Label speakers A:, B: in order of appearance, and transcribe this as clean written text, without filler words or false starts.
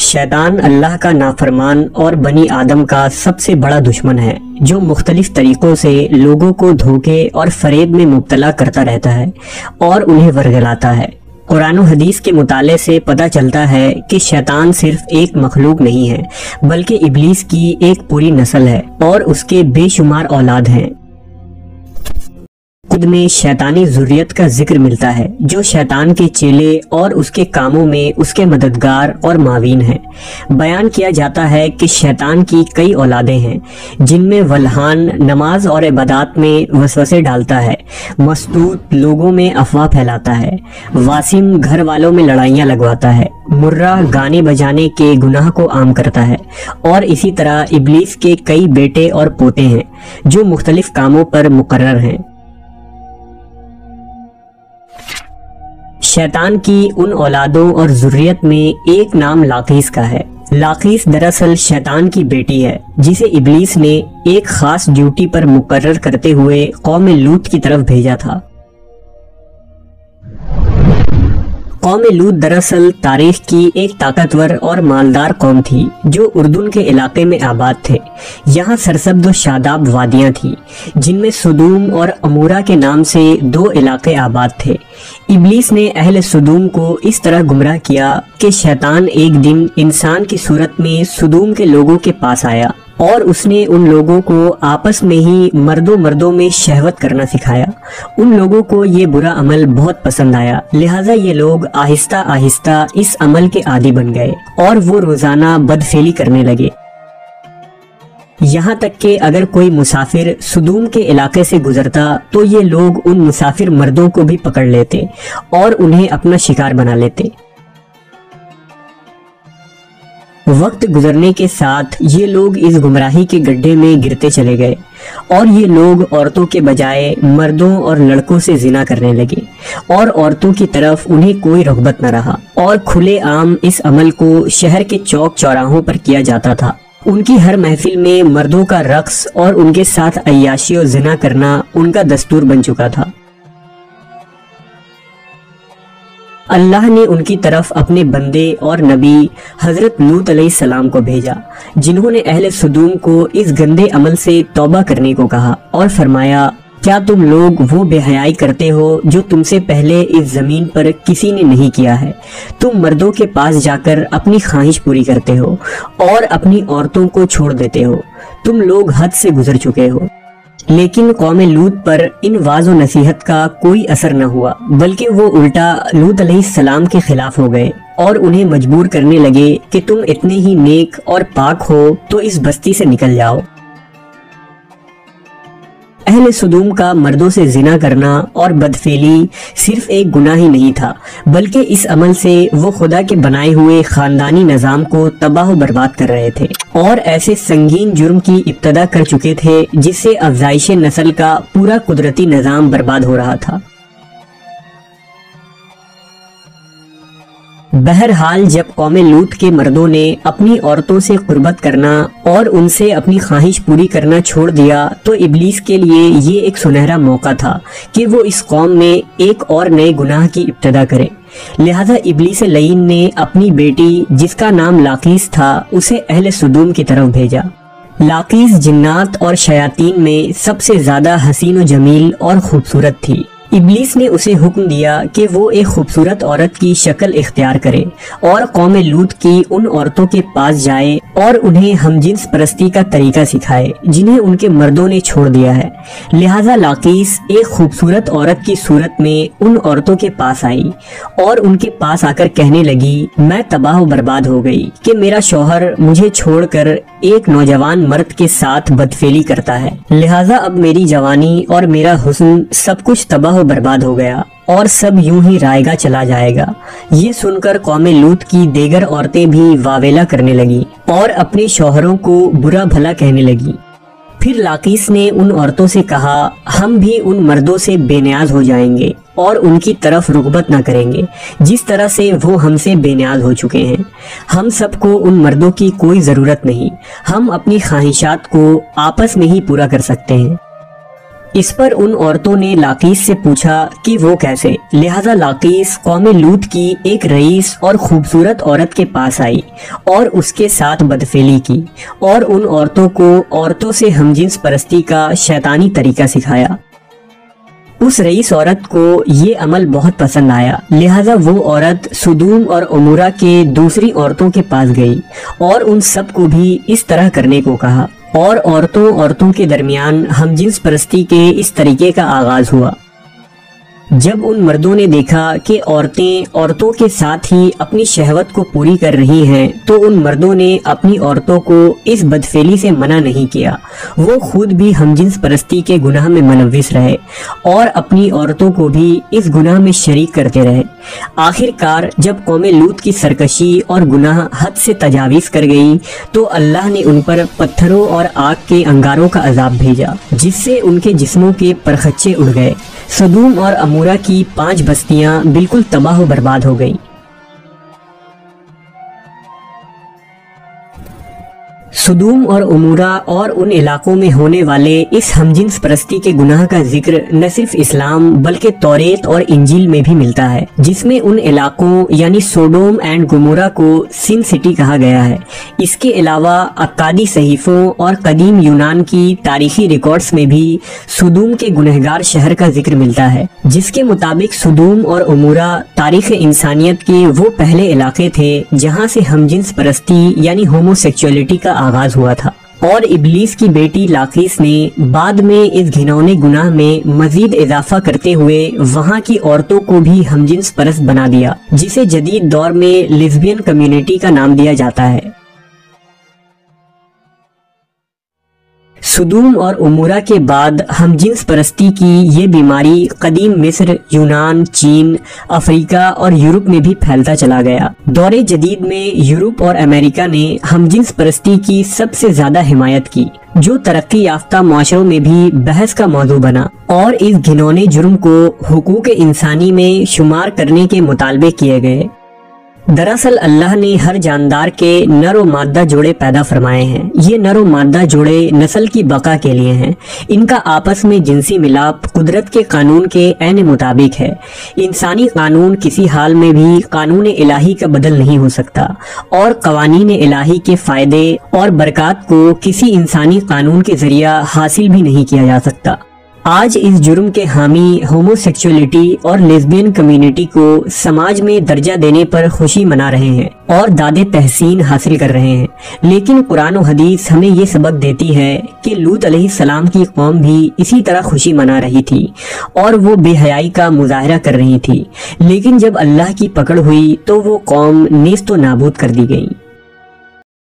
A: शैतान अल्लाह का नाफरमान और बनी आदम का सबसे बड़ा दुश्मन है, जो मुख्तलिफ तरीकों से लोगों को धोखे और फरेब में मुब्तला करता रहता है और उन्हें वर्गलाता है। कुरान और हदीस के मुताले से पता चलता है कि शैतान सिर्फ एक मखलूक नहीं है, बल्कि इब्लीस की एक पूरी नस्ल है और उसके बेशुमार औलाद हैं। खुद में शैतानी ज़ुर्रियत का जिक्र मिलता है, जो शैतान के चेले और उसके कामों में उसके मददगार और मावीन हैं। बयान किया जाता है कि शैतान की कई औलादें हैं, जिनमें वल्हान नमाज और इबादत में वसवसे डालता है, मस्तूत लोगों में अफवाह फैलाता है, वासिम घर वालों में लड़ाइयाँ लगवाता है, मुर्रा गाने बजाने के गुनाह को आम करता है, और इसी तरह इब्लीस के कई बेटे और पोते हैं जो मुख्तलिफ कामों पर मुकर्रर हैं। शैतान की उन औलादों और ज़ुर्रियत में एक नाम लाकीस का है। लाकीस दरअसल शैतान की बेटी है, जिसे इब्लीस ने एक खास ड्यूटी पर मुकर्रर करते हुए कौम लूत की तरफ भेजा था। कौम लूत दरअसल तारीख की एक ताकतवर और मालदार कौम थी, जो उर्दून के इलाके में आबाद थे। यहाँ सरसब्द व शादाब वादियाँ थीं, जिनमें सुदूम और अमूरा के नाम से दो इलाके आबाद थे। इब्लीस ने अहले सुदूम को इस तरह गुमराह किया कि शैतान एक दिन इंसान की सूरत में सुदूम के लोगों के पास आया और उसने उन लोगों को आपस में ही मर्दों में शहवत करना सिखाया। उन लोगों को ये बुरा अमल बहुत पसंद आया, लिहाजा ये लोग आहिस्ता आहिस्ता इस अमल के आदी बन गए और वो रोजाना बदफेली करने लगे। यहाँ तक कि अगर कोई मुसाफिर सुदूम के इलाके से गुजरता तो ये लोग उन मुसाफिर मर्दों को भी पकड़ लेते और उन्हें अपना शिकार बना लेते। वक्त गुजरने के साथ ये लोग इस गुमराही के गड्ढे में गिरते चले गए और ये लोग औरतों के बजाय मर्दों और लड़कों से जिना करने लगे और औरतों की तरफ उन्हें कोई रग़बत न रहा और खुले आम इस अमल को शहर के चौक चौराहों पर किया जाता था। उनकी हर महफिल में मर्दों का रक्स और उनके साथ अय्याशी और जिना करना उनका दस्तूर बन चुका था। अल्लाह ने उनकी तरफ अपने बंदे और नबी हजरत लूत अलैहिस्सलाम को भेजा, जिन्होंने अहले सुदूम को इस गंदे अमल से तौबा करने को कहा और फरमाया, क्या तुम लोग वो बेहयाई करते हो जो तुमसे पहले इस जमीन पर किसी ने नहीं किया है? तुम मर्दों के पास जाकर अपनी ख्वाहिश पूरी करते हो और अपनी औरतों को छोड़ देते हो। तुम लोग हद से गुजर चुके हो। लेकिन कौम लूत पर इन वाज़ व नसीहत का कोई असर न हुआ, बल्कि वो उल्टा लूत अलैहिस्सलाम के खिलाफ हो गए और उन्हें मजबूर करने लगे कि तुम इतने ही नेक और पाक हो तो इस बस्ती से निकल जाओ। अहले सुदूम का मर्दों से जिना करना और बदफेली सिर्फ एक गुनाह ही नहीं था, बल्कि इस अमल से वो खुदा के बनाए हुए खानदानी निज़ाम को तबाह बर्बाद कर रहे थे और ऐसे संगीन जुर्म की इब्तदा कर चुके थे जिससे अफजाइश नस्ल का पूरा कुदरती निज़ाम बर्बाद हो रहा था। बहरहाल जब कौम लूत के मर्दों ने अपनी औरतों से कुर्बत करना और उनसे अपनी ख्वाहिश पूरी करना छोड़ दिया तो इब्लीस के लिए ये एक सुनहरा मौका था कि वो इस कौम में एक और नए गुनाह की इब्तदा करे। लिहाजा इब्लीस लईन ने अपनी बेटी, जिसका नाम लाकीस था, उसे अहले सुदूम की तरफ भेजा। लाकीस जिन्नात और शयातीन में सबसे ज्यादा हसीन व जमील और खूबसूरत थी। इब्लीस ने उसे हुक्म दिया कि वो एक खूबसूरत औरत की शक्ल इख्तियार करे और कौम लूत की उन औरतों के पास जाए और उन्हें हमजिन्स परस्ती का तरीका सिखाए जिन्हें उनके मर्दों ने छोड़ दिया है। लिहाजा लाकीस एक खूबसूरत औरत की सूरत में उन औरतों के पास आई और उनके पास आकर कहने लगी, मैं तबाह बर्बाद हो गई कि मेरा शौहर मुझे छोड़कर एक नौजवान मर्द के साथ बदफेली करता है। लिहाजा अब मेरी जवानी और मेरा हुस्न सब कुछ तबाह बर्बाद हो गया और सब यूं ही रायगा चला जाएगा। ये सुनकर कौम लूत की देगर औरतें भी वावेला करने लगी और अपने शौहरों को बुरा भला कहने लगी। फिर लाकीस ने उन औरतों से कहा, हम भी उन मर्दों से बेनियाज हो जाएंगे और उनकी तरफ रुग़बत न करेंगे जिस तरह से वो हमसे बेनियाज हो चुके हैं। हम सबको उन मर्दों की कोई ज़रूरत नहीं, हम अपनी ख्वाहिशात को आपस में ही पूरा कर सकते हैं। इस पर उन औरतों ने लाकीस से पूछा कि वो कैसे। लिहाजा लाकीस कौम लूत की एक रईस और खूबसूरत औरत के पास आई और उसके साथ बदफेली की और उन औरतों को औरतों से हमजिन्स परस्ती का शैतानी तरीका सिखाया। उस रईस औरत को ये अमल बहुत पसंद आया, लिहाजा वो औरत सुदूम और उमूरा के दूसरी औरतों के पास गई और उन सब को भी इस तरह करने को कहा और औरतों के दरमियान हमजिन्स परस्ती के इस तरीके का आगाज हुआ। जब उन मर्दों ने देखा कि औरतें औरतों के साथ ही अपनी शहवत को पूरी कर रही हैं, तो उन मर्दों ने अपनी औरतों को इस बदफेली से मना नहीं किया। वो खुद भी हमजिन्स परस्ती के गुनाह में मुलव्विस रहे और अपनी औरतों को भी इस गुनाह में शरीक करते रहे। आखिरकार जब कौम लूत की सरकशी और गुनाह हद से तजावीज़ कर गई, तो अल्लाह ने उन पर पत्थरों और आग के अंगारों का अजाब भेजा, जिससे उनके जिस्मों के परखच्चे उड़ गए। सदूम और अमूरा की 5 बस्तियां बिल्कुल तबाह व बर्बाद हो गई। सुदूम और उमूरा और उन इलाकों में होने वाले इस हमजिन्स परस्ती के गुनाह का जिक्र न सिर्फ इस्लाम बल्कि तौरेत और इंजील में भी मिलता है, जिसमें उन इलाकों यानी सोडोम एंड गुमोरा को सिन सिटी कहा गया है। इसके अलावा अक्कादी सहीफों और कदीम यूनान की तारीखी रिकॉर्ड्स में भी सुदूम के गुनहगार शहर का जिक्र मिलता है, जिसके मुताबिक सुदूम और उमूरा तारीख इंसानियत के वो पहले इलाके थे जहाँ से हमजिन्स परस्ती यानी होमोसेक्सुअलिटी का आगाज हुआ था। और इब्लीस की बेटी लाकीस ने बाद में इस घिनौने गुनाह में मजीद इजाफा करते हुए वहाँ की औरतों को भी हमजिन्स परस्त बना दिया, जिसे जदीद दौर में लेस्बियन कम्युनिटी का नाम दिया जाता है। सुदूम और उमूरा के बाद हमजिन्स परस्ती की ये बीमारी कदीम मिस्र, यूनान, चीन, अफ्रीका और यूरोप में भी फैलता चला गया। दौरे जदीद में यूरोप और अमेरिका ने हमजिन्स परस्ती की सबसे ज्यादा हिमायत की, जो तरक्की याफ्ता मुआशरों में भी बहस का मौजू बना और इस घिनौने जुर्म को हुकूक इंसानी में शुमार करने के मुतालबे किए गए। दरअसल अल्लाह ने हर जानदार के नर और मादा जोड़े पैदा फरमाए हैं। ये नर और मादा जोड़े नस्ल की बका के लिए हैं। इनका आपस में जिनसी मिलाप कुदरत के कानून के ऐन मुताबिक है। इंसानी कानून किसी हाल में भी कानून इलाही का बदल नहीं हो सकता और कवानीन इलाही के फायदे और बरकत को किसी इंसानी कानून के जरिया हासिल भी नहीं किया जा सकता। आज इस जुर्म के हामी होमोसेक्सुअलिटी और लेस्बियन कम्युनिटी को समाज में दर्जा देने पर खुशी मना रहे हैं और दादे तहसीन हासिल कर रहे हैं, लेकिन कुरान और हदीस हमें ये सबक देती है कि लूत अलैहिस्सलाम की कौम भी इसी तरह खुशी मना रही थी और वो बेहयाई का मुजाहरा कर रही थी, लेकिन जब अल्लाह की पकड़ हुई तो वो कौम नेस्त व नाबूद कर दी गई।